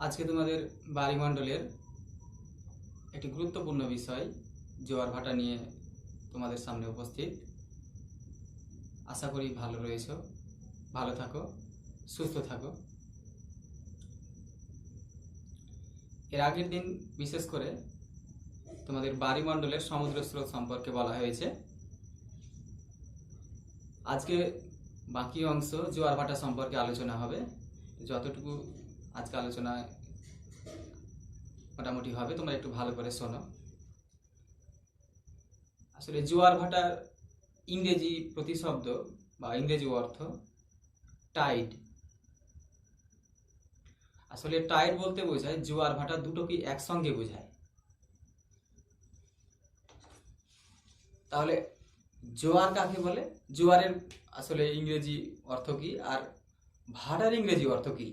আজকে তোমাদের বায়ুমণ্ডলের একটি গুরুত্বপূর্ণ বিষয় জোয়ার ভাটা নিয়ে তোমাদের সামনে উপস্থিত। আশা করি ভালো রয়েছো, ভালো থাকো, সুস্থ থাকো। এর আগের দিন বিশেষ করে তোমাদের বায়ুমণ্ডলের সমুদ্র স্রোত সম্পর্কে বলা হয়েছে। আজকে বাকি অংশ জোয়ার ভাটা সম্পর্কে আলোচনা হবে। যতটুকু আজকে আলোচনা মোটামুটি হবে, তোমরা একটু ভালো করে শোনো। আসলে জোয়ার ভাটার ইংরেজি প্রতিশব্দ বা ইংরেজি অর্থ টাইড। আসলে টাইড বলতে বোঝায় জোয়ার ভাটা দুটোকে একসঙ্গে বোঝায়। তাহলে জোয়ার কাকে বলে, জোয়ারের আসলে ইংরেজি অর্থ কি আর ভাটার ইংরেজি অর্থ কি?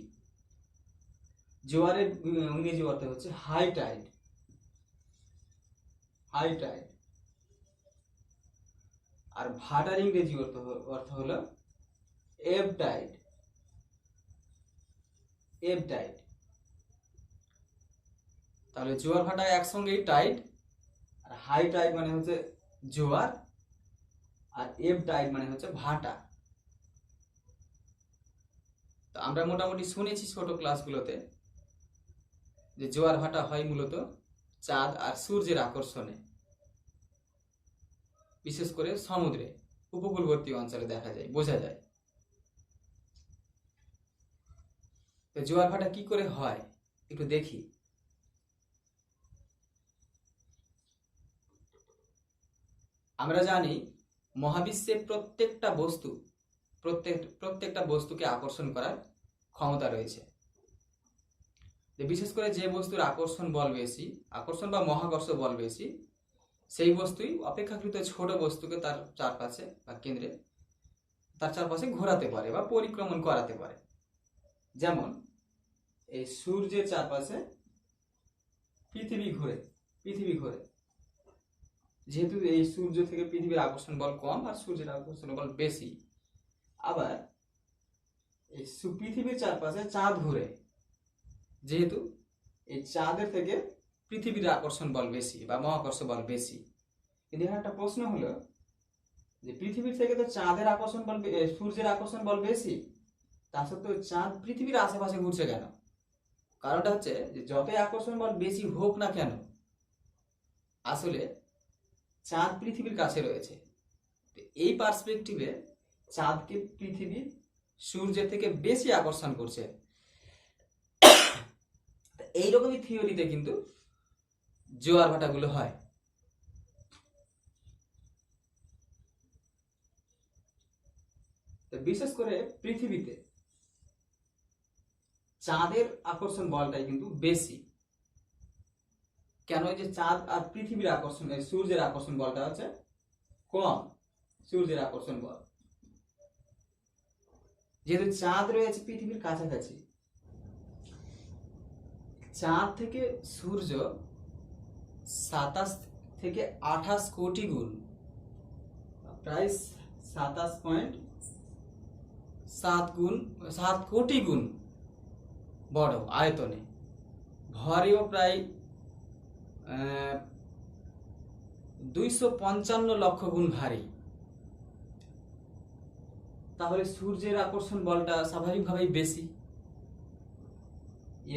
জোয়ারের ইংরেজি অর্থ হচ্ছে হাই টাইড। High tide. আর ভাটার ইংরেজি অর্থ হলো এব টাইড। এব টাইড। তাহলে জোয়ার ভাটা একসঙ্গেই টাইড, আর হাই টাইড মানে হচ্ছে জোয়ার, আর এব টাইড মানে হচ্ছে ভাটা। তো আমরা মোটামুটি শুনেছি ছোট ক্লাসগুলোতে যে জোয়ার ভাটা হয় মূলত চাঁদ আর সূর্যের আকর্ষণে, বিশেষ করে সমুদ্রে উপকূলবর্তী অঞ্চলে দেখা যায়, বোঝা যায়। তো জোয়ার ভাটা কি করে হয় একটু দেখি। আমরা জানি মহাবিশ্বের প্রত্যেকটা বস্তুকে আকর্ষণ করার ক্ষমতা রয়েছে। বিশেষ করে যে বস্তুর আকর্ষণ বল বেশি, আকর্ষণ বা মহাকর্ষ বল বেশি, সেই বস্তুই অপেক্ষাকৃত ছোট বস্তুকে তার চারপাশে বা কেন্দ্রে তার চারপাশে ঘোরাতে পারে বা পরিক্রমণ করাতে পারে। যেমন এই সূর্যের চারপাশে পৃথিবী ঘোরে। যেহেতু এই সূর্য থেকে পৃথিবীর আকর্ষণ বল কম আর সূর্যের আকর্ষণ বল বেশি, আবার এই পৃথিবীর চারপাশে চাঁদ ঘুরে, যেহেতু এই চাঁদের থেকে পৃথিবীর আকর্ষণ বল বেশি বা মহাকর্ষ বল বেশি। কিন্তু এখানে একটা প্রশ্ন হলো যে পৃথিবীর থেকে তো চাঁদের আকর্ষণ বল, সূর্যের আকর্ষণ বল বেশি, তা সত্ত্বেও চাঁদ পৃথিবীর আশেপাশে ঘুরছে কেন? কারণটা হচ্ছে যে যতই আকর্ষণ বল বেশি হোক না কেন, আসলে চাঁদ পৃথিবীর কাছে রয়েছে। এই পার্সপেক্টিভে চাঁদকে পৃথিবী সূর্যের থেকে বেশি আকর্ষণ করছে। এইরকমই থিওরিতে কিন্তু জোয়ার ভাটাগুলো হয়। বিশেষ করে পৃথিবীতে চাঁদের আকর্ষণ বলটাই কিন্তু বেশি। কেন? যে চাঁদ আর পৃথিবীর আকর্ষণ, সূর্যের আকর্ষণ বলটা হচ্ছে কম। সূর্যের আকর্ষণ বল, যেহেতু চাঁদ রয়েছে পৃথিবীর কাছাকাছি, চাঁদ থেকে সূর্য 27 থেকে 28 কোটি গুণ, প্রায় 27.7 কোটি গুণ বড় আয়তনে, ভরেও প্রায় 255 লক্ষ গুণ ভারী। তাহলে সূর্যের আকর্ষণ বলটা স্বাভাবিকভাবেই বেশি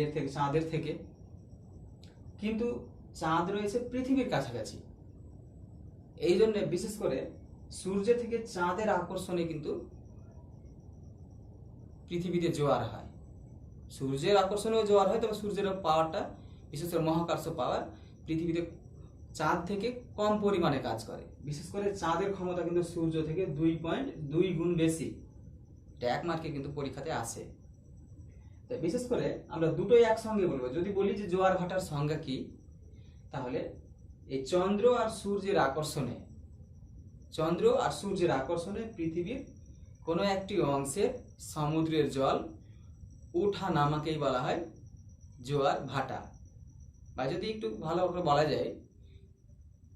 এর থেকে, চাঁদের থেকে। কিন্তু চাঁদ রয়েছে পৃথিবীর কাছাকাছি, এই জন্য বিশেষ করে সূর্য থেকে চাঁদের আকর্ষণে কিন্তু পৃথিবীতে জোয়ার হয়। সূর্যের আকর্ষণেও জোয়ার হয়, তবে সূর্যের পাওয়ারটা, বিশেষ করে মহাকর্ষ পাওয়ার, পৃথিবীতে চাঁদ থেকে কম পরিমাণে কাজ করে। বিশেষ করে চাঁদের ক্ষমতা কিন্তু সূর্য থেকে 2.2 গুণ বেশি। এটা 1 মার্কে কিন্তু পরীক্ষাতে আসে। বিশেষ করে আমরা দুটোই একসঙ্গে বলবো। যদি বলি যে জোয়ার ভাটার সংজ্ঞা কি, তাহলে এই চন্দ্র আর সূর্যের আকর্ষণে পৃথিবীর কোনো একটি অংশের সমুদ্রের জল ওঠা নামাকেই বলা হয় জোয়ার ভাটা। বা যদি একটু ভালো করে বলা যায়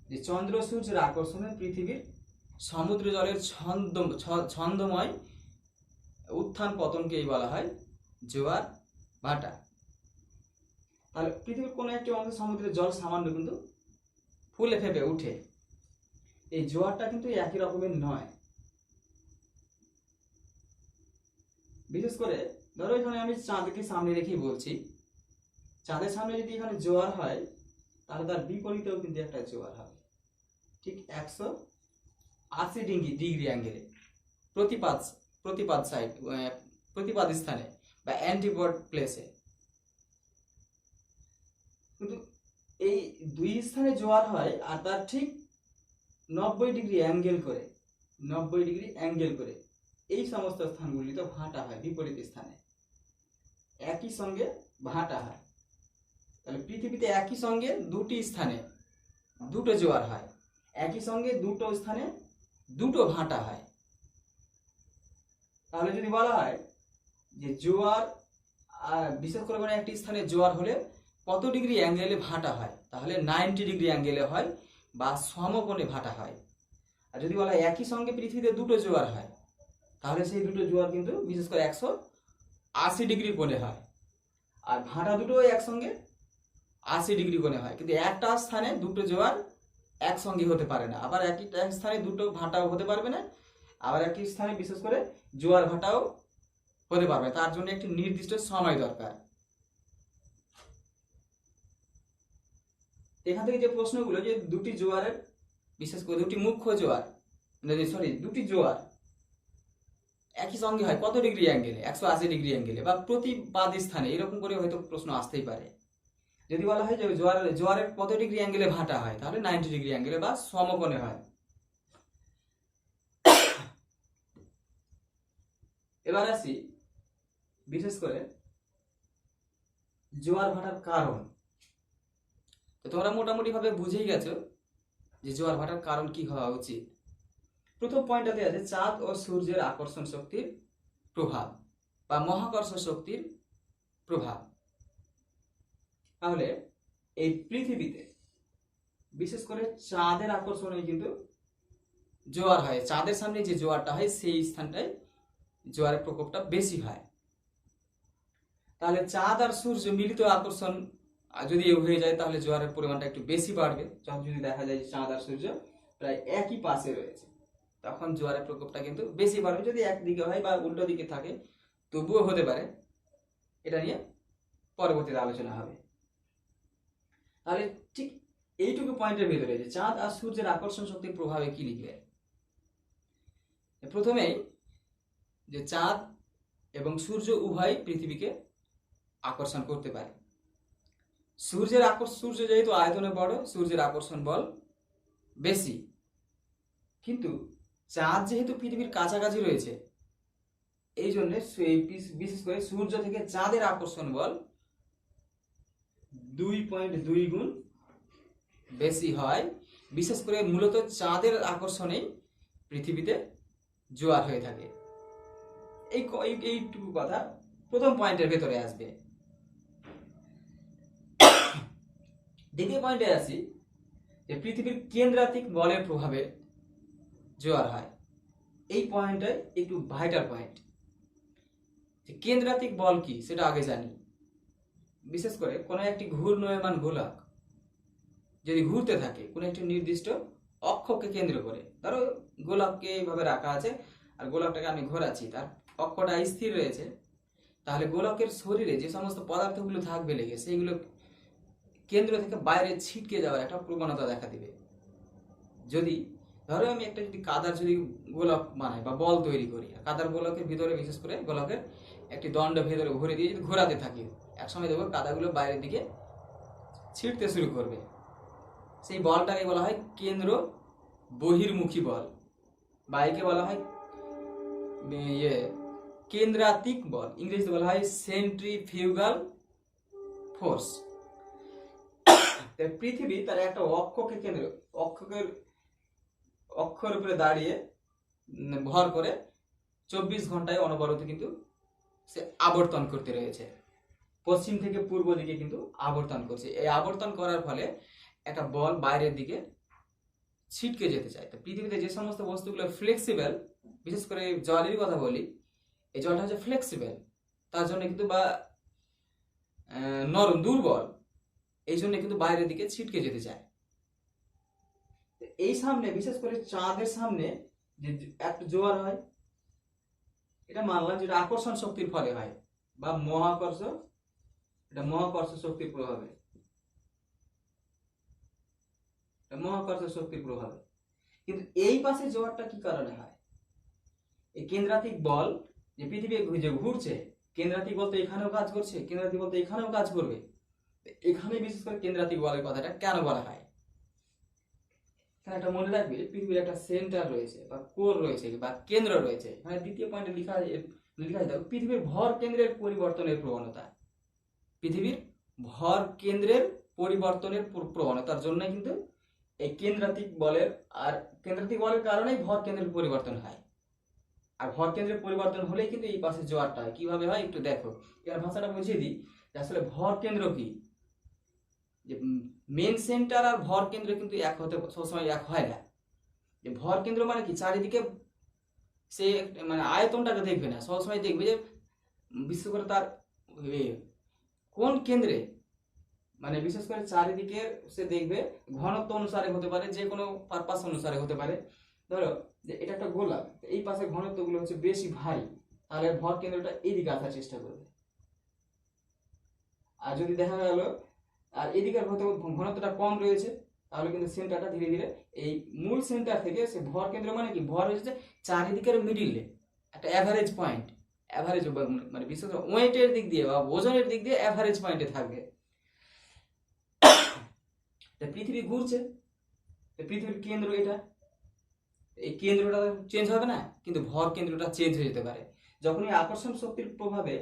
যে চন্দ্র সূর্যের আকর্ষণে পৃথিবীর সমুদ্র জলের ছন্দময় উত্থান পতনকেই বলা হয় জোয়ার ভাটা। তাহলে পৃথিবীর কোনো একটি অংশে সমুদ্রের জল সামান্য কিন্তু ফুলে ফেপে উঠে, এই জোয়ারটা কিন্তু একই রকমের নয়। বিশেষ করে ধরো এখানে আমি চাঁদকে সামনে রেখেই বলছি, চাঁদের সামনে যদি এখানে জোয়ার হয় তাহলে তার বিপরীতেও কিন্তু একটা জোয়ার হবে, ঠিক 180 ডিগ্রি অ্যাঙ্গেলে, প্রতিপাদ সাইড, প্রতিপাদ স্থানে বা অ্যান্টিপড প্লেসে। কিন্তু এই দুই স্থানে জোয়ার হয় আর তার ঠিক 90 ডিগ্রি অ্যাঙ্গেল করে এই সমস্ত স্থানগুলিতে ভাটা হয়, বিপরীত স্থানে একই সঙ্গে ভাটা হয়। তাহলে পৃথিবীতে একই সঙ্গে দুটি স্থানে দুটো জোয়ার হয়, একই সঙ্গে দুটো স্থানে দুটো ভাটা হয়। তাহলে যদি বলা হয় যে জোয়ার বিশেষ করে কোনো একটি স্থানে জোয়ার হলে কত ডিগ্রি অ্যাঙ্গেলে ভাটা হয়, তাহলে 90 ডিগ্রি অ্যাঙ্গেলে হয় বা সমকোণে ভাটা হয়। আর যদি বলা হয় একই সঙ্গে পৃথিবীতে দুটো জোয়ার হয়, তাহলে সেই দুটো জোয়ার কিন্তু বিশেষ করে 180 ডিগ্রি কোণে হয়, আর ভাটা দুটো একসঙ্গে 80 ডিগ্রি কোণে হয়। কিন্তু একটা স্থানে দুটো জোয়ার একসঙ্গে হতে পারে না, আবার একই স্থানে দুটো ভাটাও হতে পারবে না, আবার একই স্থানে বিশেষ করে জোয়ার ভাটাও হতে পারবে। তার জন্য একটি নির্দিষ্ট সময় দরকার। এখান থেকে যে প্রশ্নগুলো, যে দুটি জোয়ারের, বিশেষ করে দুটি মুখ্য জোয়ার, দুটি জোয়ার একই সঙ্গে হয় কত ডিগ্রি অ্যাঙ্গেলে, 180 ডিগ্রি অ্যাঙ্গেলে বা প্রতিপাদ স্থানে, এরকম করে হয়তো প্রশ্ন আসতেই পারে। যদি বলা হয় যে জোয়ারের কত ডিগ্রি অ্যাঙ্গেলে ভাটা হয়, তাহলে 90 ডিগ্রি অ্যাঙ্গেলে বা সমকোণে হয়। এবার আসি বিশেষ করে জোয়ার ভাটার কারণ। তো তোমরা মোটামুটি ভাবে বুঝেই গেছো যে জোয়ার ভাটার কারণ কি হওয়া উচিত। প্রথম পয়েন্টটাতে আছে চাঁদ ও সূর্যের আকর্ষণ শক্তির প্রভাব বা মহাকর্ষ শক্তির প্রভাব। তাহলে এই পৃথিবীতে বিশেষ করে চাঁদের আকর্ষণে কিন্তু জোয়ার হয়, চাঁদের সামনে যে জোয়ারটা হয় সেই স্থানটায় জোয়ারের প্রকোপটা বেশি হয়। তাহলে চাঁদ আর সূর্য মিলিত আকর্ষণ যদি হয়ে যায় তাহলে জোয়ারের পরিমাণটা একটু বেশি বাড়বে। যখন যদি দেখা যায় যে চাঁদ আর সূর্য প্রায় একই পাশে রয়েছে, তখন জোয়ারের প্রকোপটা কিন্তু বেশি বাড়বে। যদি একদিকে হয় বা উল্টো দিকে থাকে তবুও হতে পারে, এটা নিয়ে পরবর্তীতে আলোচনা হবে। তাহলে ঠিক এইটুকু পয়েন্টের ভিতরে যে চাঁদ আর সূর্যের আকর্ষণ শক্তির প্রভাবে কি লিখবে, প্রথমেই যে চাঁদ এবং সূর্য উভয় পৃথিবীকে আকর্ষণ করতে পারে। সূর্য যেহেতু আয়তনে বড়, সূর্যের আকর্ষণ বল বেশি, কিন্তু চাঁদ যেহেতু পৃথিবীর কাছাকাছি রয়েছে, এই জন্য বিশেষ করে সূর্য থেকে চাঁদের আকর্ষণ বল 2.2 গুণ বেশি হয়। বিশেষ করে মূলত চাঁদের আকর্ষণেই পৃথিবীতে জোয়ার হয়ে থাকে। এইটুকু কথা প্রথম পয়েন্টের ভেতরে আসবে। দ্বিতীয় পয়েন্টে আসি যে পৃথিবীর কেন্দ্রাতিক বলের প্রভাবে জোয়ার হয়। এই পয়েন্টটা একটু ভাইটাল পয়েন্ট। যে কেন্দ্রাতিক বল কি সেটা আগে জানি। বিশেষ করে কোনো একটি ঘূর্ণায়মান গোলক যদি ঘুরতে থাকে কোনো একটি নির্দিষ্ট অক্ষকে কেন্দ্র করে, ধরো গোলককে এইভাবে রাখা আছে আর গোলকটাকে আমি ঘোরাচ্ছি, তার অক্ষটা স্থির রয়েছে, তাহলে গোলকের শরীরে যে সমস্ত পদার্থগুলো থাকবে লেগে সেইগুলো কেন্দ্র থেকে বাইরে ছিটকে যাওয়ার একটা প্রবণতা দেখা দিবে। যদি ধরো আমি একটা যদি কাদার যদি গোলক বানাই বা বল তৈরি করি, কাদার গোলকের ভিতরে বিশেষ করে গোলকের একটি দণ্ড ভেতরে ঘুরে দিয়ে যদি ঘোরাতে থাকি, একসময় দেখবো কাদাগুলো বাইরের দিকে ছিটতে শুরু করবে। সেই বলটাকে বলা হয় কেন্দ্র বহির্মুখী বল, বা একে বলা হয় কেন্দ্রাতিক বল, ইংরেজিতে বলা হয় সেন্ট্রিফিউগাল ফোর্স। পৃথিবী তার একটা অক্ষকে কেন্দ্র, অক্ষের উপরে দাঁড়িয়ে ভর করে 24 ঘন্টায় অনবরত কিন্তু সে আবর্তন করতে রয়েছে, পশ্চিম থেকে পূর্ব দিকে কিন্তু আবর্তন করছে। এই আবর্তন করার ফলে একটা বল বাইরের দিকে ছিটকে যেতে চায়। তো পৃথিবীতে যে সমস্ত বস্তুগুলো ফ্লেক্সিবল, বিশেষ করে জলের কথা বলি, এই জলটা হচ্ছে ফ্লেক্সিবল, তার জন্য কিন্তু বা নরম দুর্বল, এই জন্য কিন্তু বাইরের দিকে ছিটকে যেতে চায়। এই সামনে বিশেষ করে চাঁদের সামনে যে একটা জোয়ার হয়, এটা মানলাম যেটা আকর্ষণ শক্তির ফলে হয় বা মহাকর্ষ, এটা মহাকর্ষ শক্তির প্রভাবে, মহাকর্ষ শক্তির প্রভাবে। কিন্তু এই পাশে জোয়ারটা কি কারণে হয়? এই কেন্দ্রাতিক বল যে পৃথিবী যে ঘুরছে, কেন্দ্রাতিক বল তো এখানেও কাজ করছে, কেন্দ্রাতিক বল তো এখানেও কাজ করবে। এখানে বিশেষ করে কেন্দ্রাতিক বলের কথাটা কেন বলা হয়? এখানে একটা মনে রাখবে, পৃথিবীর একটা সেন্টার রয়েছে বা কোর রয়েছে বা কেন্দ্র রয়েছে। এখানে দ্বিতীয় পয়েন্টে লেখা দেখো, পৃথিবীর ভর কেন্দ্রের পরিবর্তনের প্রবণতা। পৃথিবীর ভর কেন্দ্রের পরিবর্তনের প্রবণতার জন্য কিন্তু এই কেন্দ্রাতিক বলের, আর কেন্দ্রাতিক বলের কারণেই ভর কেন্দ্রের পরিবর্তন হয়। আর ভর কেন্দ্রের পরিবর্তন হলেই কিন্তু এই পাশে জোয়ারটা হয়। কিভাবে হয় একটু দেখো, এর ভাষাটা বুঝিয়ে দিই যে আসলে ভর কেন্দ্র কি। যে মেন সেন্টার আর ভর কেন্দ্র কিন্তু এক হতে সবসময় এক হয় না। যে ভর কেন্দ্র মানে কি, চারিদিকে সে মানে আয়তনটাকে দেখবে না, সবসময় দেখবে যে বিশেষ করে তার কোন কেন্দ্রে, মানে বিশেষ করে চারিদিকে সে দেখবে ঘনত্ব অনুসারে হতে পারে, যে কোনো পারপাস অনুসারে হতে পারে। ধরো যে এটা একটা গোলাপ, এই পাশে ঘনত্বগুলো হচ্ছে বেশি ভারী, তাহলে ভর কেন্দ্রটা এইদিকে আসার চেষ্টা করবে। আর যদি দেখা গেল আর এদিকে ঘনত্বটা কম রয়েছে, তাহলে কিন্তু সেন্টারটা ধীরে ধীরে এই মূল সেন্টার থেকে সে ভর কেন্দ্র মানে কি, ভর হচ্ছে চারিদিকের মিডিলে একটা অ্যাভারেজ পয়েন্ট, অ্যাভারেজ মানে বিশেষ করে ওয়েটের দিক দিয়ে বা ওজনের দিক দিয়ে অ্যাভারেজ পয়েন্টে থাকবে। পৃথিবী ঘুরছে, পৃথিবীর কেন্দ্র এটা, এই কেন্দ্রটা চেঞ্জ হবে না, কিন্তু ভর কেন্দ্রটা চেঞ্জ হয়ে যেতে পারে। যখনই আকর্ষণ শক্তির প্রভাবে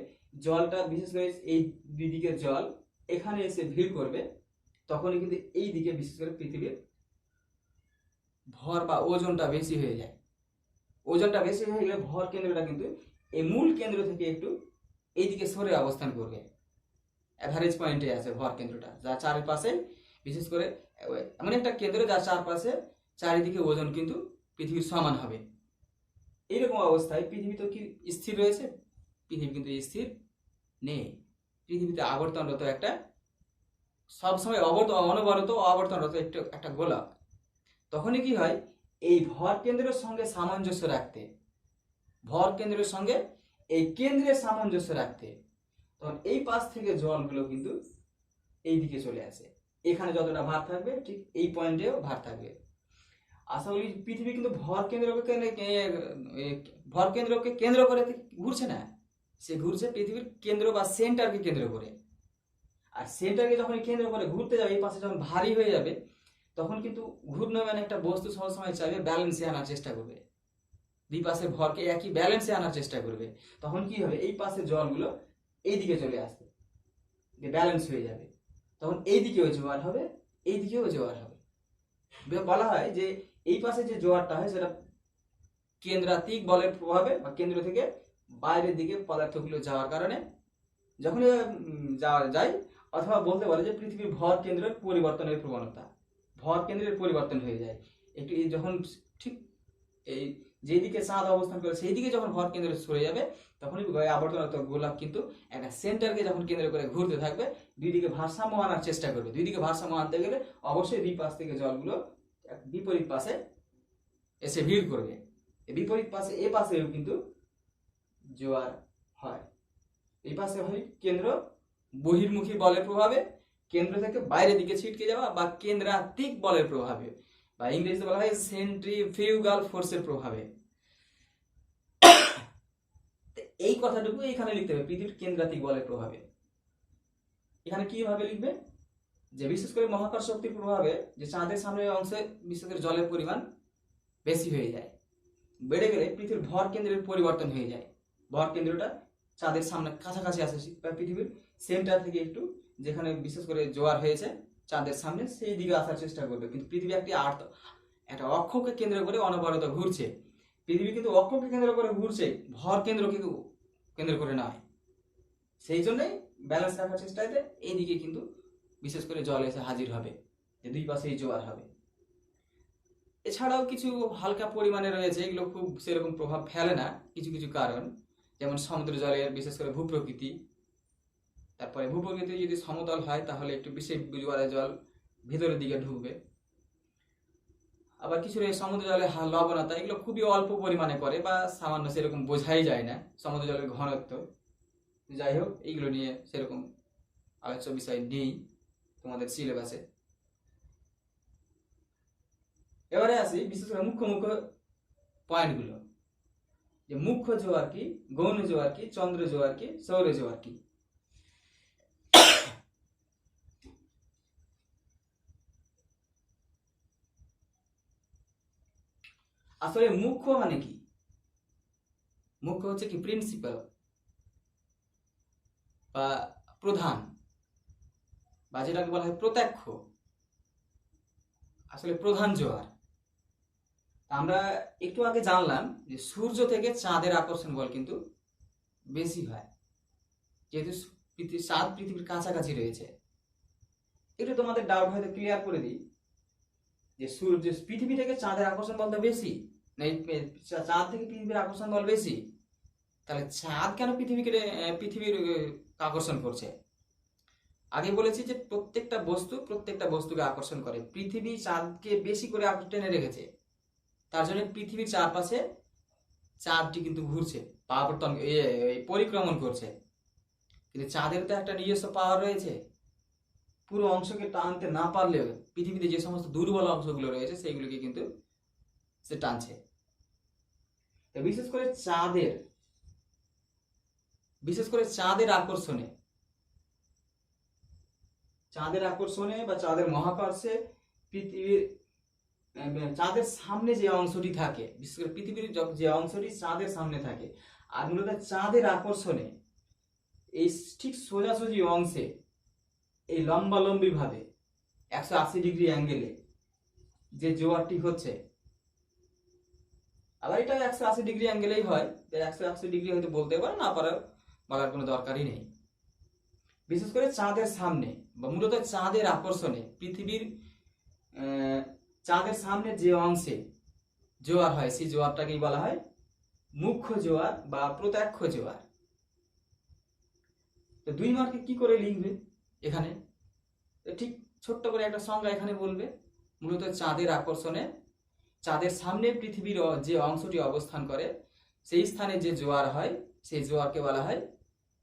জলটা, বিশেষ করে এই দুই দিকের জল এখানে এসে ভিড় করবে, তখনই কিন্তু এই দিকে বিশেষ করে পৃথিবীর ভর বা ওজনটা বেশি হয়ে যায়। ওজনটা বেশি হয়ে গেলে ভর কেন্দ্রটা কিন্তু এই মূল কেন্দ্র থেকে একটু এইদিকে সরে অবস্থান করবে, অ্যাভারেজ পয়েন্টে আছে ভর কেন্দ্রটা, যা চারপাশে বিশেষ করে এমন একটা কেন্দ্র যার চারপাশে চারিদিকে ওজন কিন্তু পৃথিবীর সমান হবে। এইরকম অবস্থায় পৃথিবী তো কি স্থির রয়েছে? পৃথিবী কিন্তু স্থির নেই। পৃথিবীতে আবর্তনরত একটা, সবসময় অনবরত আবর্তনরত একটা গোলক। তখনই কি হয়, এই ভর কেন্দ্রের সঙ্গে সামঞ্জস্য রাখতে, ভর কেন্দ্রের সঙ্গে এই কেন্দ্রের সামঞ্জস্য রাখতে, তখন এই পাশ থেকে জলগুলো কিন্তু এই দিকে চলে আসে। এখানে যতটা ভার থাকবে ঠিক এই পয়েন্টেও ভার থাকবে। আশা করি পৃথিবী কিন্তু ভর কেন্দ্রকে কেন্দ্র করে ঘুরছে না, সে ঘুরছে পৃথিবীর কেন্দ্র বা সেন্টারকে কেন্দ্র করে। আর সেন্টারকে যখন কেন্দ্র করে ঘুরতে যাবে, এই পাশে যখন ভারী হয়ে যাবে, তখন কিন্তু ঘূর্ণায়মান মানে একটা বস্তু সবসময় চাইবে ব্যালেন্সে আনার চেষ্টা করবে, দুই পাশের ভরকে একই ব্যালেন্সে আনার চেষ্টা করবে। তখন কি হবে, এই পাশের জলগুলো এইদিকে চলে আসবে, ব্যালেন্স হয়ে যাবে। তখন এইদিকেও জোয়ার হবে, এইদিকেও জোয়ার হবে। বলা হয় যে এই পাশে যে জোয়ারটা হয় সেটা কেন্দ্রাতিক বলের প্রভাবে বা কেন্দ্র থেকে বাইরের দিকে পদার্থগুলো যাওয়ার কারণে যখন যাওয়া যায়, অথবা বলতে পারে যে পৃথিবীর ভর কেন্দ্রের পরিবর্তনের প্রবণতা, ভর কেন্দ্রের পরিবর্তন হয়ে যায় একটু। যখন ঠিক এই যেদিকে চাঁদ অবস্থান করে সেই দিকে যখন ভর কেন্দ্র সরে যাবে, তখনই আবর্তনত গোলাপ কিন্তু একটা সেন্টারকে যখন কেন্দ্র করে ঘুরতে থাকবে, দুই দিকে ভারসাম্য আনার চেষ্টা করবে। দুই দিকে ভারসাম্য আনতে গেলে অবশ্যই দুই পাশ থেকে জলগুলো বিপরীত পাশে এসে ভিড় করবে। বিপরীত পাশে এ পাশেও কিন্তু জোয়ার হয়। এই পাশে হয় কেন্দ্র বহির্মুখী বলের প্রভাবে, কেন্দ্র থেকে বাইরের দিকে ছিটকে যাওয়া, বা কেন্দ্রাতিক বলের প্রভাবে, বা ইংরেজিতে বলা হয় সেন্ট্রিফিউগাল ফোর্সের প্রভাবে। এই কথাটুকু এখানে লিখতে হবে, পৃথিবীর কেন্দ্রাতিক বলের প্রভাবে। এখানে কিভাবে লিখবে, যে বিশেষ করে মহাকর্ষ শক্তির প্রভাবে যে চাঁদের সামনের অংশে বিশেষ করে জলের পরিমাণ বেশি হয়ে যায়, বেড়ে গেলে পৃথিবীর ভর কেন্দ্রের পরিবর্তন হয়ে যায়। ভর কেন্দ্রটা চাঁদের সামনে কাছাকাছি আসে, পৃথিবীর সেন্টার থেকে একটু, যেখানে বিশেষ করে জোয়ার হয়েছে চাঁদের সামনে, সেই দিকে আসার চেষ্টা করবে। কিন্তু পৃথিবী একটা অক্ষকে কেন্দ্র করে অনবরত ঘুরছে। পৃথিবী কিন্তু অক্ষকে কেন্দ্র করে ঘুরছে, ভর কেন্দ্রকে কেন্দ্র করে নয়। সেই জন্যই ব্যালেন্স রাখার চেষ্টাতে এইদিকে কিন্তু বিশেষ করে জল এসে হাজির হবে, যে দুই পাশেই জোয়ার হবে। এছাড়াও কিছু হালকা পরিমাণে রয়েছে, এগুলো খুব সেরকম প্রভাব ফেলে না, কিছু কিছু কারণ, যেমন সমুদ্র জলের বিশেষ করে ভূপ্রকৃতি, তারপরে ভূপ্রকৃতি যদি সমতল হয় তাহলে একটু বেশি জোয়ারের জল ভিতরের দিকে ঢুকবে। আবার কিছু সমুদ্র জলের লবণতা এগুলো খুবই অল্প পরিমাণে করে বা সামান্য, সেরকম বোঝাই যায় না সমুদ্র জলের ঘনত্ব। যাই হোক, এইগুলো নিয়ে সেরকম আলোচ্য বিষয় নেই তোমাদের সিলেবাসে। এবারে আসি বিশেষ করে মুখ্য মুখ্য পয়েন্টগুলো, যে মুখ্য জোয়ার কি, গৌণ জোয়ার কি, চন্দ্র জোয়ার কি, সৌর জোয়ার কি। আসলে মুখ্য মানে কি? মুখ্য হচ্ছে কি প্রিন্সিপাল বা প্রধান, বা যেটাকে বলা হয় প্রত্যক্ষ, আসলে প্রধান জোয়ার। আমরা একটু আগে জানলাম যে সূর্য থেকে চাঁদের আকর্ষণ বল কিন্তু বেশি হয়, যেহেতু চাঁদ পৃথিবীর কাছাকাছি রয়েছে। একটু তোমাদের ডাউট হয়তো ক্লিয়ার করে দিই, যে সূর্য পৃথিবী থেকে চাঁদের আকর্ষণ বলতে বেশি, চাঁদ থেকে পৃথিবীর আকর্ষণ বল বেশি, তাহলে চাঁদ কেন পৃথিবীর আকর্ষণ করছে? আগে বলেছি যে প্রত্যেকটা বস্তুকে আকর্ষণ করে। পৃথিবী চাঁদকে বেশি করে টেনে রেখেছে, তার জন্য পৃথিবীর চারপাশে চাঁদটি কিন্তু ঘুরছে, পরিক্রমণ করছে। কিন্তু চাঁদের তো একটা নিজস্ব পাওয়ার রয়েছে, পুরো অংশকে টানতে না পারলেও পৃথিবীতে যে সমস্ত দুর্বল অংশগুলো রয়েছে সেইগুলোকে কিন্তু সে টানছে। বিশেষ করে চাঁদের আকর্ষণে বা চাঁদের মহাকর্ষে পৃথিবীর চাঁদের সামনে যে অংশটি থাকে, বিশেষ করে পৃথিবীর যে অংশটি চাঁদের সামনে থাকে, আর মূলত চাঁদের আকর্ষণে এই ঠিক সোজাসুজি অংশে এই লম্বালম্বি ভাবে 180 ডিগ্রি অ্যাঙ্গেলে যে জোয়ারটি হচ্ছে, আবার এটা 180 ডিগ্রি অ্যাঙ্গেলেই হয়, 180 ডিগ্রি হয়তো বলতে পারে, না পারে বলার কোনো দরকারই নেই। বিশেষ করে চাঁদের সামনে বা মূলত চাঁদের আকর্ষণে পৃথিবীর চাঁদের সামনে যে অংশে জোয়ার হয় সেই জোয়ারটাকেই বলা হয় মুখ্য জোয়ার বা প্রত্যক্ষ জোয়ার। তো 2 মার্কে কি করে লিখবে এখানে? ঠিক ছোট্ট করে একটা সংজ্ঞা এখানে বলবে। মূলত চাঁদের আকর্ষণে চাঁদের সামনে পৃথিবীর যে অংশটি অবস্থান করে সেই স্থানে যে জোয়ার হয় সেই জোয়ারকে বলা হয়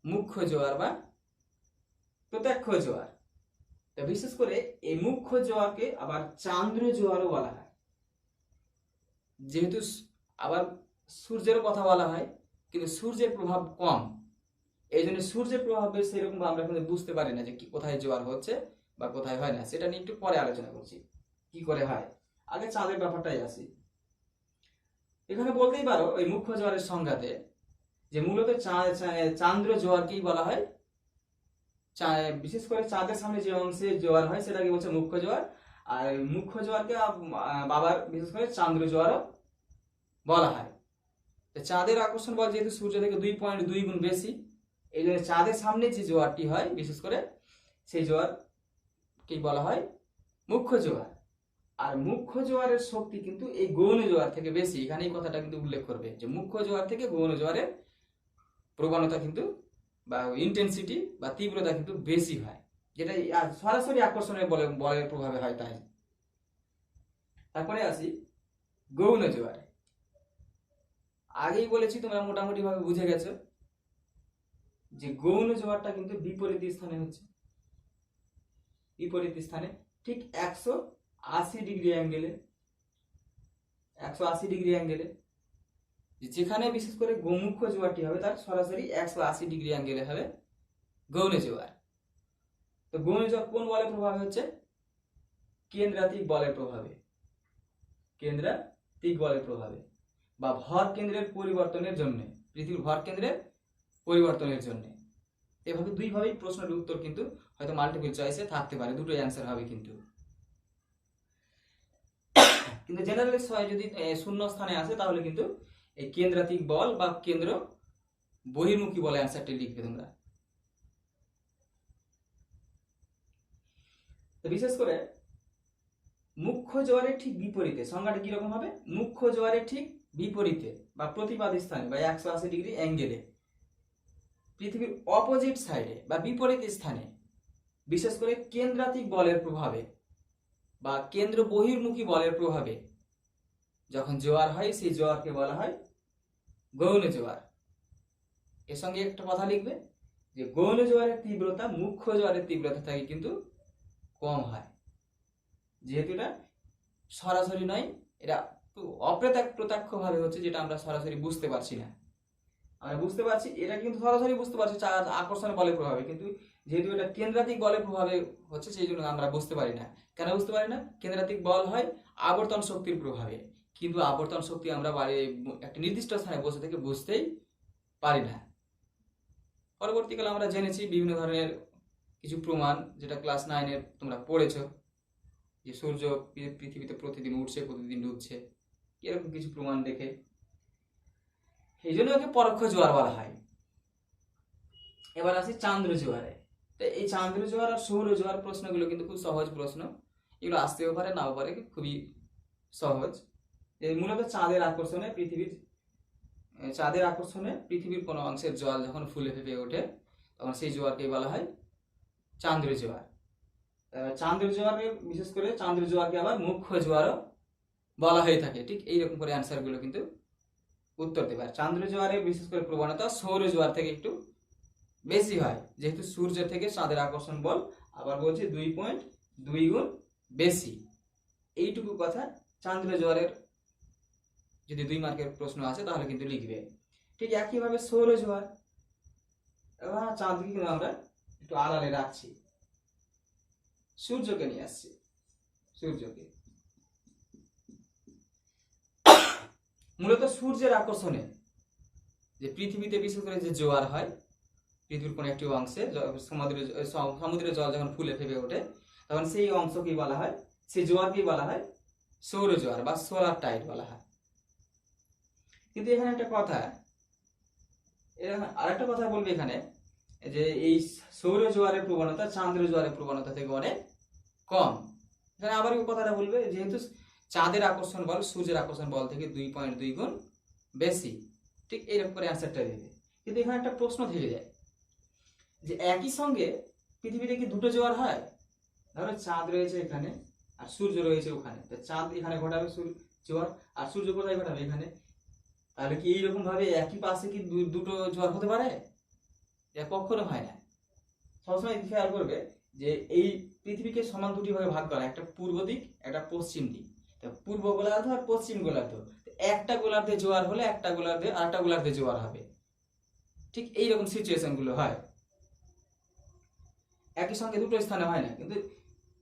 মুখ্য জোয়ার বা প্রত্যক্ষ জোয়ার। তো বিশেষ করে এই মুখ্য জোয়ারকে আবার চান্দ্র জোয়ারও বলা হয়। যেহেতু আবার সূর্যের কথা বলা হয়, কিন্তু সূর্যের প্রভাব কম, এই জন্য সূর্যের প্রভাবে সেরকম আমরা কিন্তু বুঝতে পারি না যে কি কোথায় জোয়ার হচ্ছে বা কোথায় হয় না। সেটা নিয়ে একটু পরে আলোচনা করছি কি করে হয়। আগে চাঁদের ব্যাপারটাই আসি। এখানে বলতেই পারো ওই মুখ্য জোয়ারের সংজ্ঞাতে যে মূলত চান্দ্র জোয়ারকেই বলা হয়, বিশেষ করে চাঁদের সামনে যে অংশে জোয়ার হয় সেটাকে বলছে মুখ্য জোয়ার। আর মুখ্য জোয়ারকে বাবার বিশেষ করে চান্দ্র জোয়ারও বলা হয়। চাঁদের আকর্ষণ বল যেহেতু সূর্য থেকে 2.2 গুণ বেশি, এই জন্য চাঁদের সামনে যে জোয়ারটি হয় বিশেষ করে সেই জোয়ারকে বলা হয় মুখ্য জোয়ার। আর মুখ্য জোয়ারের শক্তি কিন্তু এই গৌণ জোয়ার থেকে বেশি। এখানে এই কথাটা কিন্তু উল্লেখ করবে যে মুখ্য জোয়ার থেকে গৌণ জোয়ারের প্রবণতা কিন্তু বা ইন্টেন্সিটি বা তীব্রতা কিন্তু বেশি হয়, যেটা সরাসরি আকর্ষণের বলের প্রভাবে হয় তাই। তারপরে আসি গৌণ জোয়ার। আগেই বলেছি, তোমরা মোটামুটি ভাবে বুঝে গেছো যে গৌণ জোয়ারটা কিন্তু বিপরীত স্থানে হচ্ছে, বিপরীত স্থানে ঠিক 180 ডিগ্রি অ্যাঙ্গেলে, 180 ডিগ্রি অ্যাঙ্গেলে, যেখানে বিশেষ করে মুখ্য জোয়ারটি হবে তার সরাসরি 180 ডিগ্রি অ্যাঙ্গেলে হবে গৌণ জোয়ার। তো গৌণ জোয়ার কোন বলের প্রভাবে হচ্ছে? কেন্দ্রাতিক বলের প্রভাবে, কেন্দ্রাতিক বলের প্রভাবে বা ভর কেন্দ্রের পরিবর্তনের জন্য, পৃথিবীর ভর কেন্দ্রের পরিবর্তনের জন্য। এভাবে দুইভাবেই প্রশ্নের উত্তর কিন্তু হয়তো মাল্টিপল চয়েসে থাকতে পারে, দুটোই অ্যান্সার হবে। কিন্তু জেনারেল যদি শূন্য স্থানে আসে তাহলে কিন্তু এই কেন্দ্রাতিক বল বা কেন্দ্র বহির্মুখী বলে অ্যান্সারটি লিখবে তোমরা। বিশেষ করে মুখ্য জোয়ারের ঠিক বিপরীতে, সংজ্ঞাটা কিরকম হবে? মুখ্য জোয়ারের ঠিক বিপরীতে বা প্রতিবাদী স্থানে বা 180 ডিগ্রি অ্যাঙ্গেলে পৃথিবীর অপোজিট সাইডে বা বিপরীত স্থানে বিশেষ করে কেন্দ্রাতিক বলের প্রভাবে বা কেন্দ্র বহির্মুখী বলের প্রভাবে যখন জোয়ার হয় সেই জোয়ারকে বলা হয় গৌণ জোয়ার। এর সঙ্গে একটা কথা লিখবে যে গৌণ জোয়ারের তীব্রতা মুখ্য জোয়ারের তীব্রতা থেকে কিন্তু কম হয়, যেহেতু এটা সরাসরি নয়, এটা প্রত্যক্ষ ভাবে হচ্ছে, যেটা আমরা সরাসরি বুঝতে পারছি না। আমরা বুঝতে পারছি এটা কিন্তু সরাসরি বুঝতে পারছি আকর্ষণ বলের প্রভাবে, কিন্তু যেহেতু এটা কেন্দ্রাতিক বলের প্রভাবে হচ্ছে সেই জন্য আমরা বুঝতে পারি না। কেন বুঝতে পারি না? কেন্দ্রাতিক বল হয় আবর্তন শক্তির প্রভাবে, কিন্তু আবর্তন শক্তি আমরা একটা নির্দিষ্ট স্থানে বসে থেকে বুঝতেই পারি না। পরবর্তীকালে আমরা জেনেছি বিভিন্ন ধরনের কিছু প্রমাণ, যেটা ক্লাস 9-এর তোমরা পড়েছো, যে সূর্য পৃথিবীতে প্রতিদিন উঠছে প্রতিদিন ডুবছে, এরকম কিছু প্রমাণ দেখে এই জন্য ওকে পরোক্ষ জোয়ার বলা হয়। এবার আসি চান্দ্র জোয়ারে। তো এই চান্দ্র জোয়ার আর সৌর জোয়ার প্রশ্নগুলো কিন্তু খুব সহজ প্রশ্ন, এগুলো আসতেও পারে নাও পারে, খুবই সহজ। মূলত চাঁদের আকর্ষণে পৃথিবীর কোনো অংশের জল যখন ফুলে ফেপে ওঠে তখন সেই জোয়ারকে বলা হয় চান্দ্র জোয়ার। চান্দ্র জোয়ারে বিশেষ করে চান্দ্র জোয়ারকে আবার মুখ্য জোয়ারও বলা হয়ে থাকে। ঠিক এইরকম করে অ্যান্সারগুলো কিন্তু উত্তর দেবে। আর চান্দ্র জোয়ারের বিশেষ করে প্রবণতা সৌর জোয়ার থেকে একটু বেশি হয়, যেহেতু সূর্য থেকে চাঁদের আকর্ষণ বল আবার বলছে 2.2 গুণ বেশি। এইটুকু কথা চান্দ্র জোয়ারের যদি 2 মার্কের প্রশ্ন আসে তাহলে কিন্তু লিখবে। ঠিক একইভাবে সৌর জোয়ার, এবার চাঁদকে কিন্তু আমরা একটু আড়ালে রাখছি, সূর্যকে নিয়ে আসছি। সূর্যকে মূলত সূর্যের আকর্ষণে যে পৃথিবীতে বিশেষ করে যে জোয়ার হয়, পৃথিবীর কোনো একটি অংশে সমুদ্রের জল যখন ফুলে ফেপে ওঠে তখন সেই অংশকেই বলা হয়, সেই জোয়ারকেই বলা হয় সৌর জোয়ার বা সোলার টাইড বলা হয়। কিন্তু এখানে একটা কথা, আরেকটা কথা বলবে এখানে, যে এই সৌর জোয়ারের প্রবণতা চান্দ্র জোয়ারের প্রবণতা থেকে অনেক কম। এখানে আবার কথাটা বলবে যেহেতু চাঁদের আকর্ষণ বল সূর্যের আকর্ষণ বল থেকে 2.2 গুণ বেশি। ঠিক এইরকম করে অ্যান্সারটা দেবে। কিন্তু এখানে একটা প্রশ্ন থেকে যায় যে একই সঙ্গে পৃথিবীতে কি দুটো জোয়ার হয়? ধরো চাঁদ রয়েছে এখানে আর সূর্য রয়েছে ওখানে, তো চাঁদ এখানে ঘটাবে জোয়ার আর সূর্য কোথায় ঘটাবে? এখানে। তাহলে কি এইরকম ভাবে একই পাশে কি দুটো জোয়ার হতে পারে? এটা কখনো হয় না। সবসময় খেয়াল করবে যে এই পৃথিবীকে সমান দুটি ভাগে ভাগ করা, একটা পূর্ব দিক একটা পশ্চিম দিক। পূর্ব গোলার্ধ আর পশ্চিম গোলার্ধ, একটা গোলার্ধে জোয়ার হলে একটা গোলার্ধে আরেকটা গোলার্ধে জোয়ার হবে। ঠিক এইরকম সিচুয়েশন গুলো হয়, একই সঙ্গে দুটো স্থানে হয় না। কিন্তু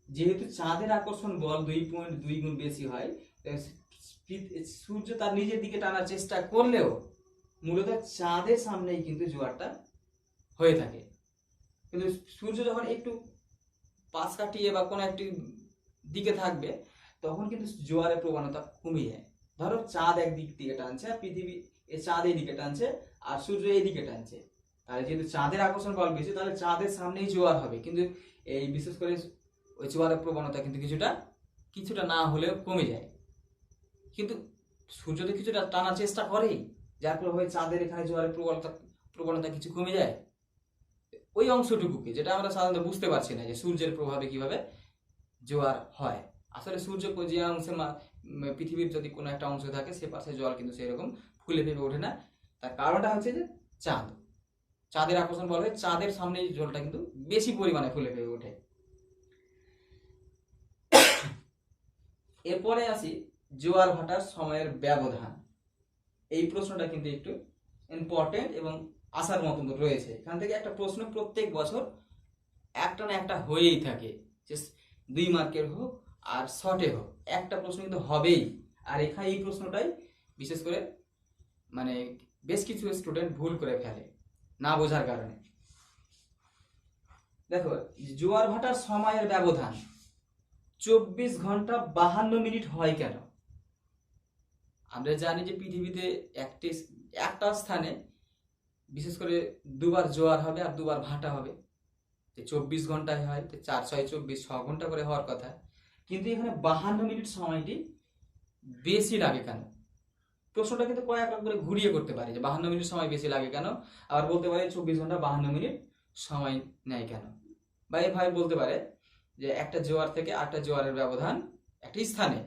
যেহেতু চাঁদের আকর্ষণ বল 2.2 গুণ বেশি হয়, সূর্য তার নিজের দিকে টানার চেষ্টা করলেও মূলত চাঁদের সামনেই কিন্তু জোয়ারটা হয়ে থাকে। কিন্তু সূর্য যখন একটু পাশ কাটিয়ে বা কোনো একটি দিকে থাকবে তখন কিন্তু জোয়ারের প্রবণতা কমে যায়। ধরো চাঁদ একদিক দিকে টানছে আর পৃথিবী চাঁদ এই দিকে টানছে আর সূর্য এই দিকে টানছে, তাহলে যেহেতু চাঁদের আকর্ষণ বল বেশি তাহলে চাঁদের সামনেই জোয়ার হবে। কিন্তু এই বিশেষ করে ওই জোয়ারের প্রবণতা কিন্তু কিছুটা না হলেও কমে যায়। কিন্তু সূর্য তো কিছুটা টানার চেষ্টা করেই, যার প্রভাবে চাঁদের এখানে জোয়ারের প্রবণতা কিছু কমে যায়। ওই অংশটুকুকে যেটা আমরা সাধারণত বুঝতে পারছি না যে সূর্যের প্রভাবে কিভাবে জোয়ার হয়। আসলে সূর্য যে অংশে পৃথিবীর যদি কোনো একটা অংশ থাকে সে পাশে জল কিন্তু সেরকম ফুলে ফেপে ওঠে না। তার কারণটা হচ্ছে যে চাঁদের আকর্ষণ বল হয় চাঁদের সামনে জলটা কিন্তু বেশি পরিমাণে ফুলে ফেপে ওঠে। এরপরে আসি জোয়ার ভাটার সময়ের ব্যবধান। এই প্রশ্নটা কিন্তু একটু ইম্পর্টেন্ট এবং আসার মতন রয়েছে। এখান থেকে একটা প্রশ্ন প্রত্যেক বছর একটা না একটা হয়েই থাকে, যে 2 মার্কের হোক আর শর্টে হোক, একটা প্রশ্ন কিন্তু হবেই। আর এখানে এই প্রশ্নটাই বিশেষ করে মানে বেশ কিছু স্টুডেন্ট ভুল করে ফেলে না বোঝার কারণে। দেখো, জোয়ার ভাটার সময়ের ব্যবধান 24 ঘন্টা 52 মিনিট হয় কেন? আমরা জানি যে পৃথিবীতে একটা স্থানে বিশেষ করে দুবার জোয়ার হবে আর দুবার ভাটা হবে, 24 ঘন্টায় হয়, 4 6 24 6 ঘন্টা করে হওয়ার কথা। কিন্তু এখানে 52 মিনিট সময়টি বেশি লাগে কেন? প্রশ্নটা কিন্তু কয়েক রকম করে ঘুরিয়ে করতে পারে, যে 52 মিনিট সময় বেশি লাগে কেন, আবার বলতে পারে 24 ঘন্টা 52 মিনিট সময় নেয় কেন, বা এভাবে বলতে পারে যে একটা জোয়ার থেকে আরেকটা জোয়ারের ব্যবধান, একটা স্থানে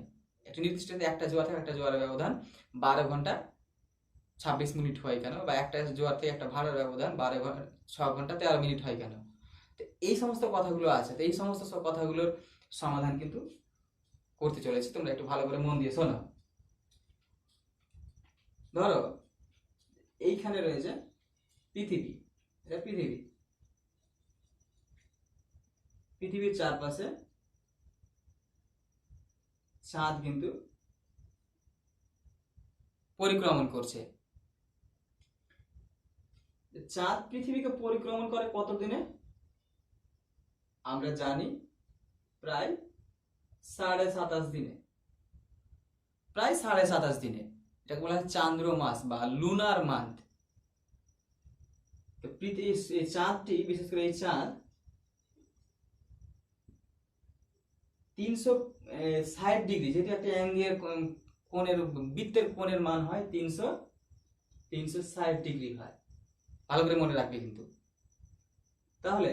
একটা নির্দিষ্ট একটা জোয়ার থেকে একটা জোয়ারের ব্যবধান 12 ঘন্টা 26 মিনিট হয় কেন, বা একটা জোয়ার থেকে একটা ভাটার ব্যবধান 6 ঘন্টা 13 মিনিট হয় কেন। তো এই সমস্ত কথাগুলো আছে, তো এই সমস্ত সব কথাগুলোর সমাধান কিন্তু করতে চলেছি, তোমরা একটু ভালো করে মন দিয়ে শোনো। ধরো এইখানে রয়েছে পৃথিবী, এটা পৃথিবী, পৃথিবীর চারপাশে চাঁদ কিন্তু পরিক্রমণ করছে। চাঁদ পৃথিবীকে পরিক্রমণ করে কত দিনে? আমরা জানি প্রায় 27.5 দিনে, প্রায় 27.5 দিনে। এটাকে বলা হয় চান্দ্র মাস বা লুনার মান্থ। এই চাঁদটি, বিশেষ করে এই চাঁদ 360 ডিগ্রি, যেটি একটা অ্যাঙ্গেল কোণের বৃত্তের কোণের মান হয় 360 ডিগ্রি হয়, ভালো করে মনে রাখবে কিন্তু। তাহলে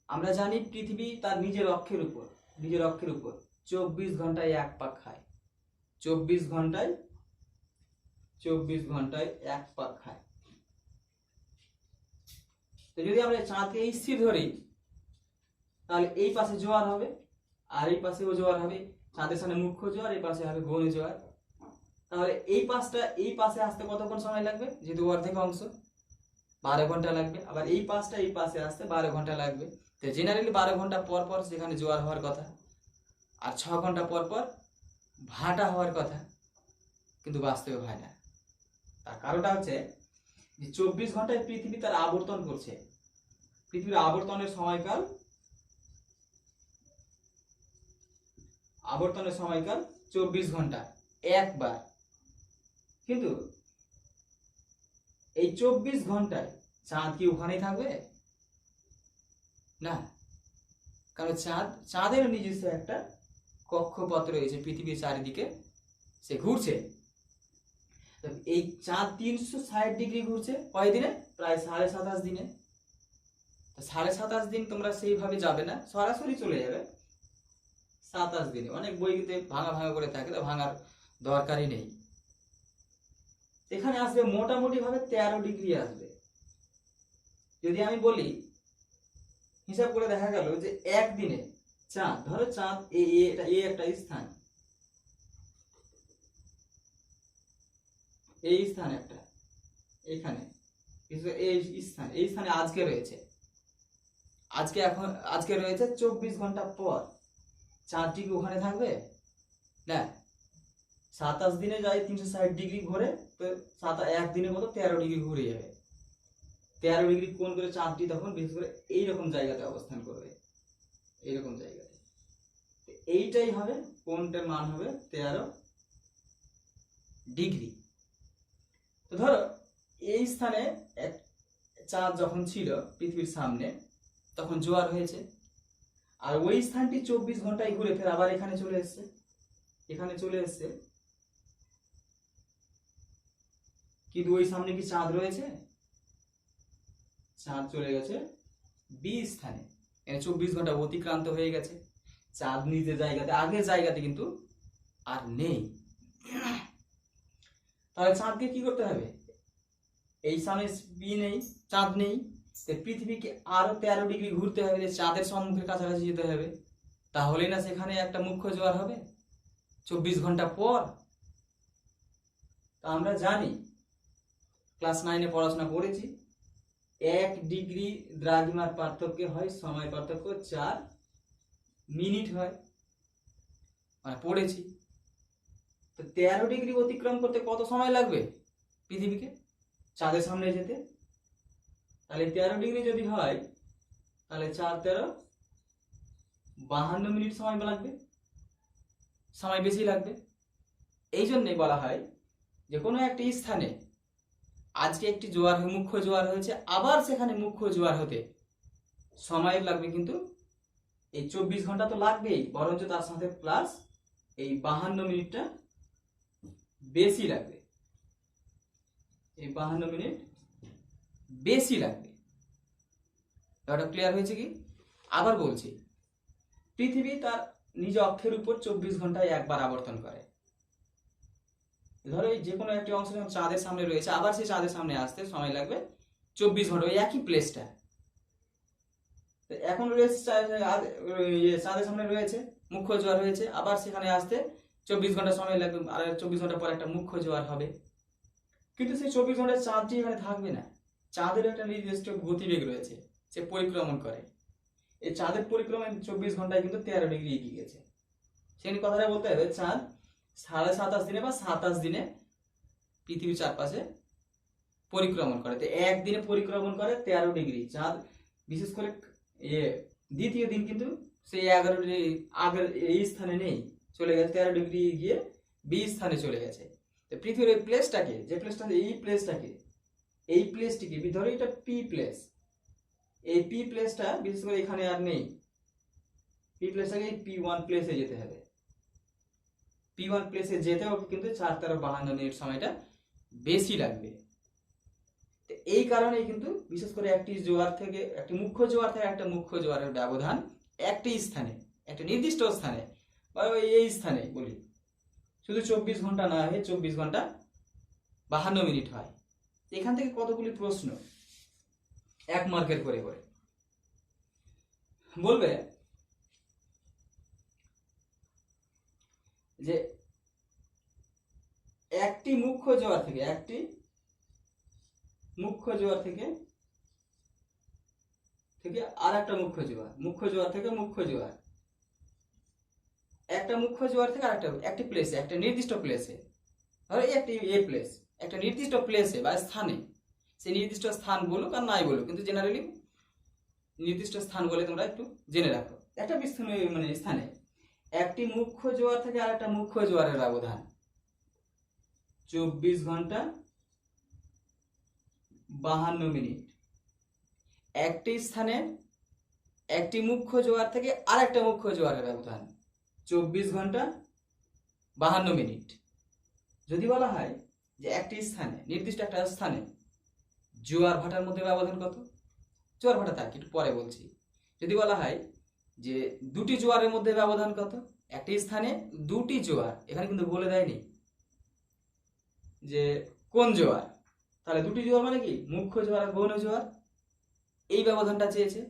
আমরা জানি পৃথিবী তার নিজের অক্ষের উপর 24 ঘন্টায় এক পাক খায়, 24 ঘন্টায় এক পাক খায়। তো যদি আমরা চাঁদকে স্থির ধরি, তাহলে এই পাশে জোয়ার হবে আর এই পাশেও জোয়ার হবে, চাঁদের সামনে মুখ্য জোয়ার, এই পাশে হবে ঘূর্ণি জোয়ার। তাহলে এই পাশে আসতে কতক্ষণ সময় লাগবে? যেহেতু অর্ধেক অংশ 12 ঘন্টা লাগবে, আবার এই পাশে আসতে 12 ঘন্টা লাগবে। তো জেনারেলি 12 ঘন্টা পর পর সেখানে জোয়ার হওয়ার কথা, আর 6 ঘন্টা পর পর ভাটা হওয়ার কথা, কিন্তু বাস্তবে হয় না। তার কারণটা হচ্ছে যে 24 ঘন্টায় পৃথিবী তার আবর্তন করছে। পৃথিবীর আবর্তনের সময়কাল 24 ঘন্টা একবার। কিন্তু এই 24 ঘন্টায় চাঁদ কি ওখানেই থাকবে? না, কারণ চাঁদের নিজস্ব একটা কক্ষপথ রয়েছে, পৃথিবীর চারিদিকে সে ঘুরছে। এই চাঁদ 360 ডিগ্রি ঘুরছে কয় দিনে? প্রায় 27.5 দিনে। 27.5 দিন তোমরা সেইভাবে যাবে না, সরাসরি চলে যাবে 27 দিনে। অনেক বইতে ভাঙা করে থাকে, তো ভাঙার দরকারই নেই। এখানে আসবে মোটামুটি ভাবে 13 ডিগ্রি আসবে। যদি আমি বলি, হিসাব করে দেখা গেল যে একদিনে চাঁদ, ধরো চাঁদ এটা একটা স্থান, এই স্থান একটা, এখানে এই স্থানে আজকে রয়েছে, আজকে রয়েছে 24 ঘন্টা পর চাঁদটি কি ওখানে থাকবে? না, 27 দিনে যায় 360 ডিগ্রি ঘুরে, তো একদিনে মতো 13 ডিগ্রি ঘুরে যাবে। 13 ডিগ্রি কোণ করে চাঁদটি তখন বিশেষ করে এইরকম জায়গাতে অবস্থান করবে, এইরকম জায়গাতে। এইটাই হবে কোণটার মান হবে 13 ডিগ্রি। তো ধরো এই স্থানে এক চাঁদ যখন ছিল পৃথিবীর সামনে, তখন জোয়ার হয়েছে, আর ওই স্থানটি 24 ঘন্টায় ঘুরে ফের আবার এখানে চলে এসছে, কিন্তু ওই সামনে কি চাঁদ রয়েছে? চাঁদ চলে গেছে বি স্থানে, 24 ঘন্টা অতিক্রান্ত হয়ে গেছে, চাঁদ নিজের জায়গাতে, আগের জায়গাতে কিন্তু আর নেই। তাহলে চাঁদকে কি করতে হবে? এই সামনে বি নেই, চাঁদ নেই, পৃথিবীকে আরো 13 ডিগ্রি ঘুরতে হবে, যে চাঁদের সম্মুখের কাছাকাছি যেতে হবে, তাহলেই না সেখানে একটা মুখ্য জোয়ার হবে 24 ঘন্টা পর। তা আমরা জানি, ক্লাস 9-এ পড়াশোনা করেছি, 1 ডিগ্রি দ্রাঘিমার পার্থক্য হয় সময় পার্থক্য 4 মিনিট হয়, মানে পড়েছি। তো 13 ডিগ্রি অতিক্রম করতে কত সময় লাগবে পৃথিবীকে চাঁদের সামনে যেতে? তাহলে 13 ডিগ্রি যদি হয়, তাহলে 4 13 52 মিনিট সময় লাগবে, সময় বেশি লাগবে। এই জন্যই বলা হয় যে কোনো একটি স্থানে আজকে একটি জোয়ার মুখ্য জোয়ার হয়েছে, আবার সেখানে মুখ্য জোয়ার হতে সময় লাগবে, কিন্তু এই 24 ঘন্টা তো লাগবেই, বরঞ্চ তার সাথে প্লাস এই 52 মিনিটটা বেশি লাগবে। এই 52 মিনিট বেশি লাগবে। ব্যাপারটা ক্লিয়ার হয়েছে কি? আবার বলছি, পৃথিবী তার নিজ অক্ষের উপর 24 ঘন্টায় একবার আবর্তন করে। ধরো এই যে কোনো একটি অংশ যখন চাঁদের সামনে রয়েছে, আবার সেই চাঁদের সামনে আসতে সময় লাগবে 24 ঘন্টা, ওই একই প্লেসটা। এখন রয়েছে চাঁদের সামনে রয়েছে, মুখ্য জোয়ার হয়েছে, আবার সেখানে আসতে 24 ঘন্টা সময় লাগবে, আর 24 ঘন্টা পর একটা মুখ্য জোয়ার হবে। কিন্তু সেই 24 ঘন্টায় চাঁদটি এখানে থাকবে না। চাঁদের একটা নির্দিষ্ট গতিবেগ রয়েছে, সে পরিক্রমণ করে। এই চাঁদের পরিক্রমণ 24 ঘন্টায় কিন্তু 13 ডিগ্রি এগিয়ে গেছে। সেখানে কথাটা বলতে হবে, চাঁদ 27.5 দিনে বা 27 দিনে পৃথিবীর চারপাশে পরিক্রমণ করে। তো একদিনে পরিক্রমণ করে 13 ডিগ্রি। চাঁদ বিশেষ করে দ্বিতীয় দিন কিন্তু সেই 11 আগের এই স্থানে নেই, চলে গেছে 13 ডিগ্রি গিয়ে বি স্থানে চলে গেছে। তো পৃথিবীর এই প্লেসটাকে, যে প্লেসটা, এই প্লেসটিকে ধরো এটা পি প্লেস, এই পি প্লেসটা বিশেষ করে এখানে আর নেই। পি প্লেসটাকে P1 প্লেসে যেতে হবে। P1 প্লেসে যেতে হবে কিন্তু 4-52 মিনিট সময়টা বেশি লাগবে। এই কারণেই কিন্তু বিশেষ করে একটি জোয়ার থেকে, একটি মুখ্য জোয়ার থেকে একটা মুখ্য জোয়ারের ব্যবধান একটি স্থানে, একটা নির্দিষ্ট স্থানে বা এই স্থানে বলি, শুধু 24 ঘন্টা না হয়ে 24 ঘন্টা 52 মিনিট হয়। এখান থেকে কতগুলি প্রশ্ন 1 মার্কের করে করে বলবে যে একটি মুখ্য জোয়ার থেকে, একটি মুখ্য জোয়ার থেকে আর একটা মুখ্য জোয়ার থেকে মুখ্য জোয়ার, একটা মুখ্য জোয়ার থেকে আরেকটা, একটি প্লেসে, একটা নির্দিষ্ট প্লেসে, ধরো এই একটি এ প্লেস, একটা নির্দিষ্ট প্লেসে বা স্থানে, সেই নির্দিষ্ট স্থান বলুক আর নাই বলুক, কিন্তু জেনারেলি নির্দিষ্ট স্থান বলে তোমরা একটু জেনে রাখো। একটা স্থানে একটি মুখ্য জোয়ার থেকে আর একটা মুখ্য জোয়ারের ব্যবধান 24 ঘন্টা 52 মিনিট। একটি স্থানে একটি মুখ্য জোয়ার থেকে আর একটা মুখ্য জোয়ারের ব্যবধান 24 ঘন্টা 52 মিনিট। যদি বলা হয় যে একটি স্থানে, নির্দিষ্ট একটা স্থানে জোয়ার ভাটার মধ্যে ব্যবধান কত, জোয়ার ভাটা থাক একটু পরে বলছি। যদি বলা হয় যে দুটি জোয়ারের মধ্যে ব্যবধান কত, একটি স্থানে দুটি জোয়ার, এখানে কিন্তু বলে দেয়নি যে কোন জোয়ার, তাহলে দুটি জোয়ার মানে কি, মুখ্য জোয়ার আর গৌণ জোয়ার, এই ব্যবধানটা চেয়েছে।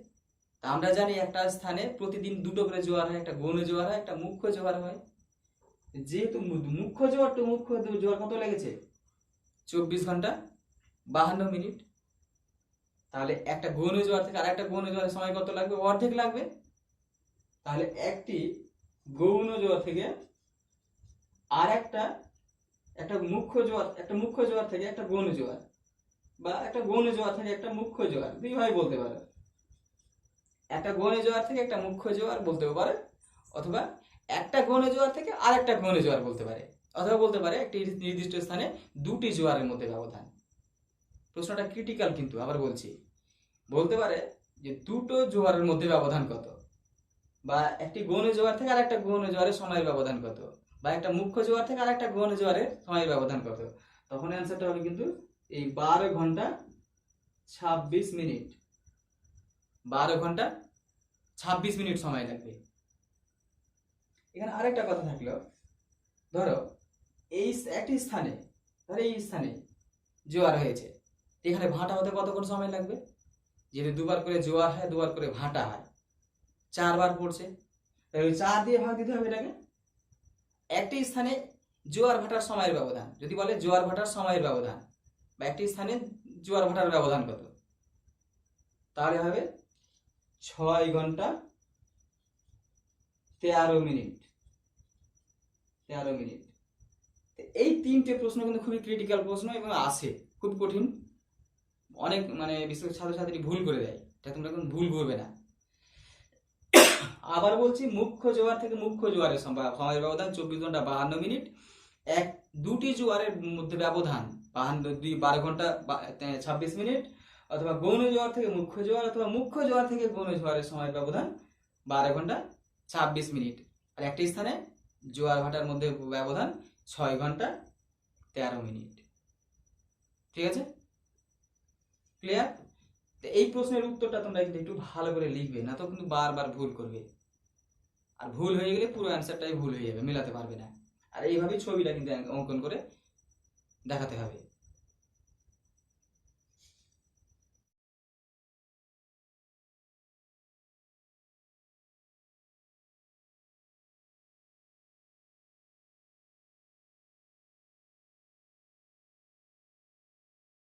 তা আমরা জানি একটা স্থানে প্রতিদিন দুটো করে জোয়ার হয়, একটা গৌণ জোয়ার হয়, একটা মুখ্য জোয়ার হয়। যেহেতু মুখ্য জোয়ার টু মুখ্য জোয়ার কত লেগেছে, 24 ঘন্টা 52 মিনিট। তাহলে একটা গৌণ জোয়ার থেকে আর একটা গৌণ জোয়ারের সময় কত লাগবে, অর্ধেক লাগবে। তাহলে একটি গৌণ জোয়ার থেকে আর একটা মুখ্য জোয়ার থেকে একটা গৌণ জোয়ার, বা একটা গৌণ জোয়ার থেকে একটা মুখ্য জোয়ার, দুইভাবে বলতে পারে। একটা গৌণ জোয়ার থেকে একটা মুখ্য জোয়ার বলতে পারে, অথবা একটা গৌণ জোয়ার থেকে আর একটা গৌণ জোয়ার বলতে পারে, অথবা বলতে পারে একটি নির্দিষ্ট স্থানে দুটি জোয়ারের মধ্যে ব্যবধান। প্রশ্নটা ক্রিটিক্যাল কিন্তু, আবার বলছি, বলতে পারে যে দুটো জোয়ারের মধ্যে ব্যবধান কত, বা একটি গৌণ জোয়ার থেকে আর একটা গৌণ জোয়ারের সময়ের ব্যবধান কত, বা একটা মুখ্য জোয়ার থেকে আর একটা গৌণ জোয়ারের সময়ের ব্যবধান কত। তখন অ্যান্সারটা হবে কিন্তু এই 12 ঘন্টা 26 মিনিট। 12 ঘন্টা 26 মিনিট সময় লাগবে। এখানে আরেকটা কথা থাকলো, ধরো এই একটি স্থানে, ধরো এই স্থানে জোয়ার হয়েছে, এখানে ভাটা হতে কতক্ষণ সময় লাগবে, যেহেতু দুবার করে জোয়ার হয়, দুবার করে ভাটা হয়, 4 বার পড়ছে, তাই 4 দিয়ে ভাগ দিতে হবে এটাকে। একটি স্থানে জোয়ার ভাটার সময়ের ব্যবধান, যদি বলে জোয়ার ভাটার সময়ের ব্যবধান বা একটি স্থানে জোয়ার ভাটার ব্যবধান কত, তাহলে হবে 6 ঘন্টা 13 মিনিট। এই তিনটে প্রশ্ন কিন্তু খুবই ক্রিটিক্যাল প্রশ্ন এবং আসে খুব কঠিন, অনেক বিশেষ ছাত্রছাত্রী ভুল করে দেয়, এটা তোমরা কোনো ভুল করবে না। আবার বলছি, মুখ্য জোয়ার থেকে মুখ্য জোয়ারের সময়ের ব্যবধান 24 ঘন্টা 52 মিনিট। দুটি জোয়ারের মধ্যে ব্যবধান 12 ঘন্টা 26 মিনিট, অথবা গৌণ জোয়ার থেকে মুখ্য জোয়ার, অথবা মুখ্য জোয়ার থেকে গৌণ জোয়ারের সময়ের ব্যবধান 12 ঘন্টা 26 মিনিট। আর একটি স্থানে জোয়ার ভাটার মধ্যে ব্যবধান 6 ঘন্টা 13 মিনিট। ঠিক আছে, ক্লিয়ার? এই প্রশ্নের উত্তরটা তোমরা কিন্তু একটু ভালো করে লিখবে, না তো কিন্তু বারবার ভুল করবে, আর ভুল হয়ে গেলে পুরো অ্যান্সারটাই ভুল হয়ে যাবে, মেলাতে পারবে না। আর এইভাবেই ছবিটা কিন্তু অঙ্কন করে দেখাতে হবে।